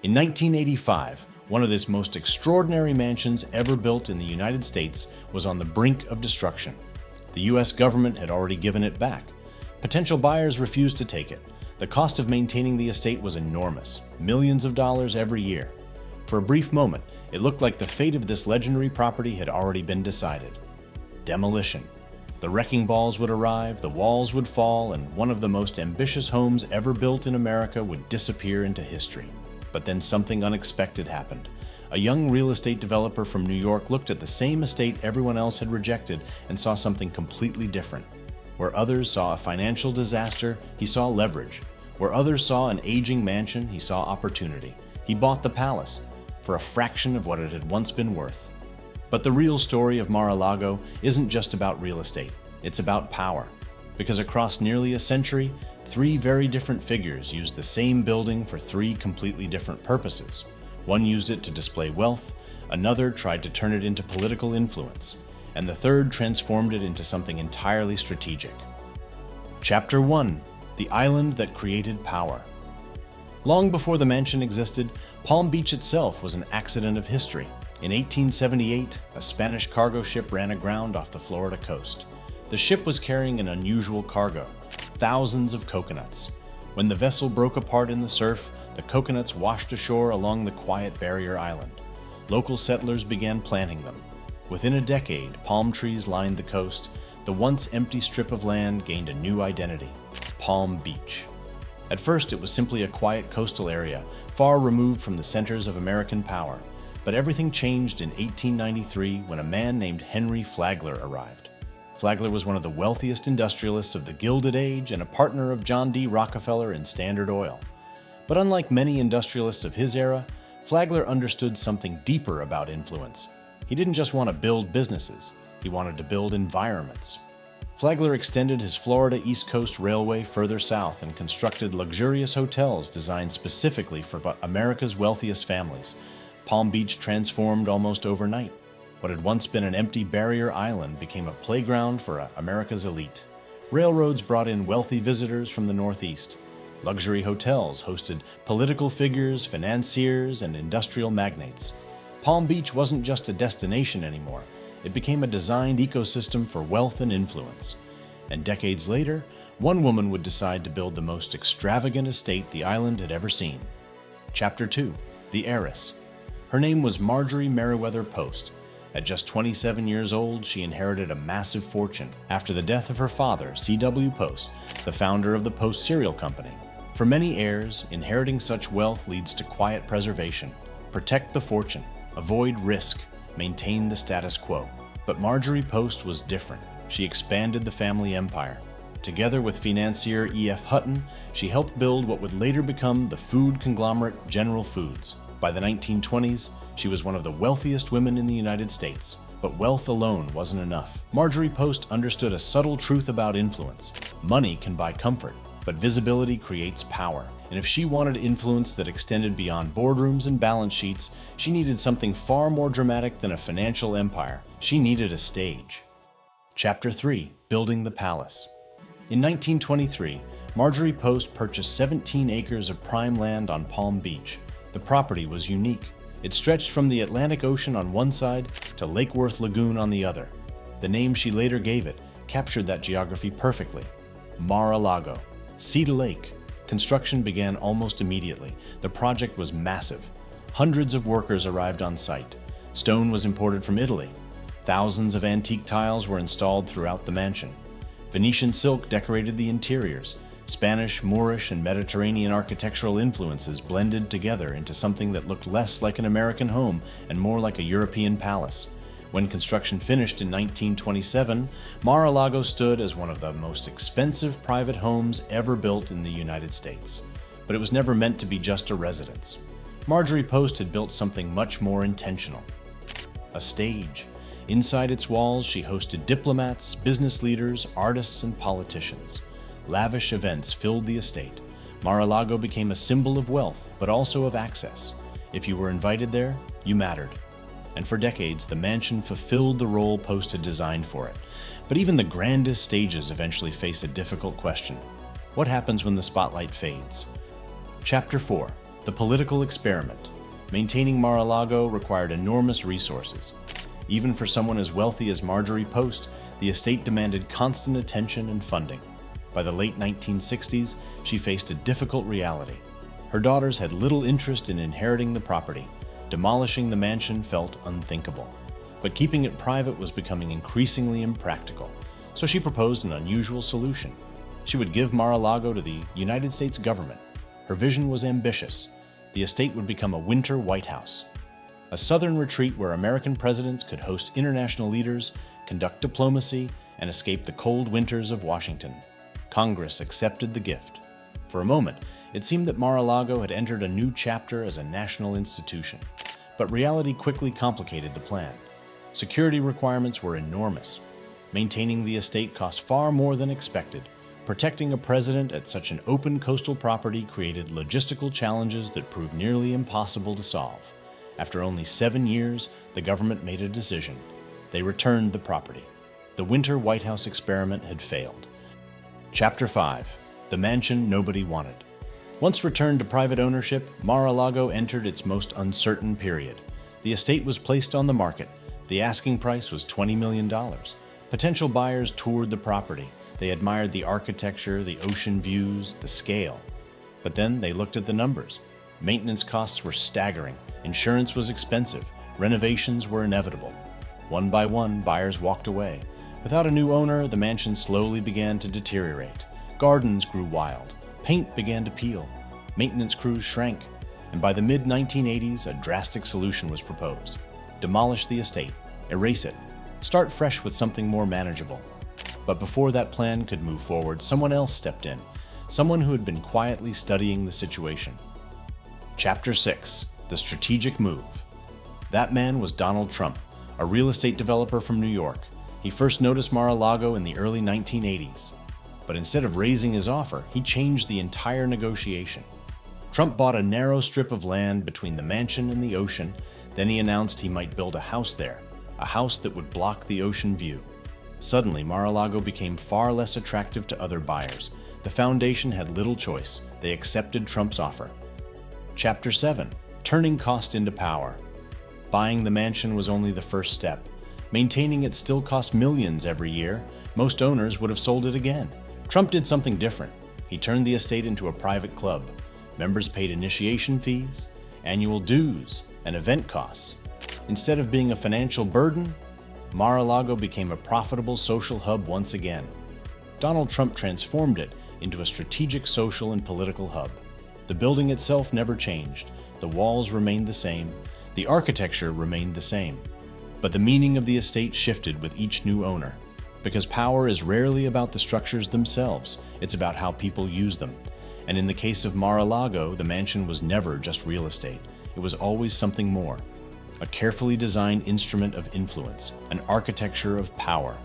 In 1985, one of the most extraordinary mansions ever built in the United States was on the brink of destruction. The U.S. government had already given it back. Potential buyers refused to take it. The cost of maintaining the estate was enormous, millions of dollars every year. For a brief moment, it looked like the fate of this legendary property had already been decided. Demolition. The wrecking balls would arrive, the walls would fall, and one of the most ambitious homes ever built in America would disappear into history. But then something unexpected happened. A young real estate developer from New York looked at the same estate everyone else had rejected and saw something completely different. Where others saw a financial disaster, he saw leverage. Where others saw an aging mansion, he saw opportunity. He bought the palace for a fraction of what it had once been worth. But the real story of Mar-a-Lago isn't just about real estate. It's about power. Because across nearly a century, three very different figures used the same building for three completely different purposes. One used it to display wealth, another tried to turn it into political influence, and the third transformed it into something entirely strategic. Chapter 1: The Island That Created Power. Long before the mansion existed, Palm Beach itself was an accident of history. In 1878, a Spanish cargo ship ran aground off the Florida coast. The ship was carrying an unusual cargo, thousands of coconuts. When the vessel broke apart in the surf, the coconuts washed ashore along the quiet barrier island. Local settlers began planting them. Within a decade, palm trees lined the coast. The once empty strip of land gained a new identity: Palm Beach. At first, it was simply a quiet coastal area, far removed from the centers of American power. But everything changed in 1893 when a man named Henry Flagler arrived. Flagler was one of the wealthiest industrialists of the Gilded Age and a partner of John D. Rockefeller in Standard Oil. But unlike many industrialists of his era, Flagler understood something deeper about influence. He didn't just want to build businesses, he wanted to build environments. Flagler extended his Florida East Coast Railway further south and constructed luxurious hotels designed specifically for America's wealthiest families. Palm Beach transformed almost overnight. What had once been an empty barrier island became a playground for America's elite. Railroads brought in wealthy visitors from the Northeast. Luxury hotels hosted political figures, financiers, and industrial magnates. Palm Beach wasn't just a destination anymore. It became a designed ecosystem for wealth and influence. And decades later, one woman would decide to build the most extravagant estate the island had ever seen. Chapter 2: The Heiress. Her name was Marjorie Merriweather Post. At just 27 years old, she inherited a massive fortune after the death of her father, C.W. Post, the founder of the Post Cereal Company. For many heirs, inheriting such wealth leads to quiet preservation. Protect the fortune, avoid risk, maintain the status quo. But Marjorie Post was different. She expanded the family empire. Together with financier E.F. Hutton, she helped build what would later become the food conglomerate General Foods. By the 1920s, she was one of the wealthiest women in the United States. But wealth alone wasn't enough. Marjorie Post understood a subtle truth about influence. Money can buy comfort, but visibility creates power. And if she wanted influence that extended beyond boardrooms and balance sheets, she needed something far more dramatic than a financial empire. She needed a stage. Chapter 3: Building the Palace. In 1923, Marjorie Post purchased 17 acres of prime land on Palm Beach. The property was unique. It stretched from the Atlantic Ocean on one side to Lake Worth Lagoon on the other. The name she later gave it captured that geography perfectly: Mar-a-Lago, sea to lake. Construction began almost immediately. The project was massive. Hundreds of workers arrived on site. Stone was imported from Italy. Thousands of antique tiles were installed throughout the mansion. Venetian silk decorated the interiors. Spanish, Moorish, and Mediterranean architectural influences blended together into something that looked less like an American home and more like a European palace. When construction finished in 1927, Mar-a-Lago stood as one of the most expensive private homes ever built in the United States. But it was never meant to be just a residence. Marjorie Post had built something much more intentional: a stage. Inside its walls, she hosted diplomats, business leaders, artists, and politicians. Lavish events filled the estate. Mar-a-Lago became a symbol of wealth, but also of access. If you were invited there, you mattered. And for decades, the mansion fulfilled the role Post had designed for it. But even the grandest stages eventually face a difficult question: what happens when the spotlight fades? Chapter 4: The political experiment. Maintaining Mar-a-Lago required enormous resources. Even for someone as wealthy as Marjorie Post, the estate demanded constant attention and funding. By the late 1960s, she faced a difficult reality. Her daughters had little interest in inheriting the property. Demolishing the mansion felt unthinkable. But keeping it private was becoming increasingly impractical, so she proposed an unusual solution. She would give Mar-a-Lago to the United States government. Her vision was ambitious. The estate would become a winter White House, a southern retreat where American presidents could host international leaders, conduct diplomacy, and escape the cold winters of Washington. Congress accepted the gift. For a moment, it seemed that Mar-a-Lago had entered a new chapter as a national institution. But reality quickly complicated the plan. Security requirements were enormous. Maintaining the estate cost far more than expected. Protecting a president at such an open coastal property created logistical challenges that proved nearly impossible to solve. After only 7 years, the government made a decision. They returned the property. The winter White House experiment had failed. Chapter 5. The mansion nobody wanted. Once returned to private ownership, Mar-a-Lago entered its most uncertain period. The estate was placed on the market. The asking price was $20 million. Potential buyers toured the property. They admired the architecture, the ocean views, the scale. But then they looked at the numbers. Maintenance costs were staggering. Insurance was expensive. Renovations were inevitable. One by one, buyers walked away. Without a new owner, the mansion slowly began to deteriorate. Gardens grew wild. Paint began to peel. Maintenance crews shrank. And by the mid-1980s, a drastic solution was proposed. Demolish the estate. Erase it. Start fresh with something more manageable. But before that plan could move forward, someone else stepped in. Someone who had been quietly studying the situation. Chapter 6. The Strategic Move. That man was Donald Trump, a real estate developer from New York. He first noticed Mar-a-Lago in the early 1980s. But instead of raising his offer, he changed the entire negotiation. Trump bought a narrow strip of land between the mansion and the ocean. Then he announced he might build a house there, a house that would block the ocean view. Suddenly, Mar-a-Lago became far less attractive to other buyers. The foundation had little choice. They accepted Trump's offer. Chapter 7. Turning cost into power. Buying the mansion was only the first step. Maintaining it still cost millions every year. Most owners would have sold it again. Trump did something different. He turned the estate into a private club. Members paid initiation fees, annual dues, and event costs. Instead of being a financial burden, Mar-a-Lago became a profitable social hub once again. Donald Trump transformed it into a strategic social and political hub. The building itself never changed. The walls remained the same. The architecture remained the same. But the meaning of the estate shifted with each new owner. Because power is rarely about the structures themselves, it's about how people use them. And in the case of Mar-a-Lago, the mansion was never just real estate. It was always something more. A carefully designed instrument of influence, an architecture of power.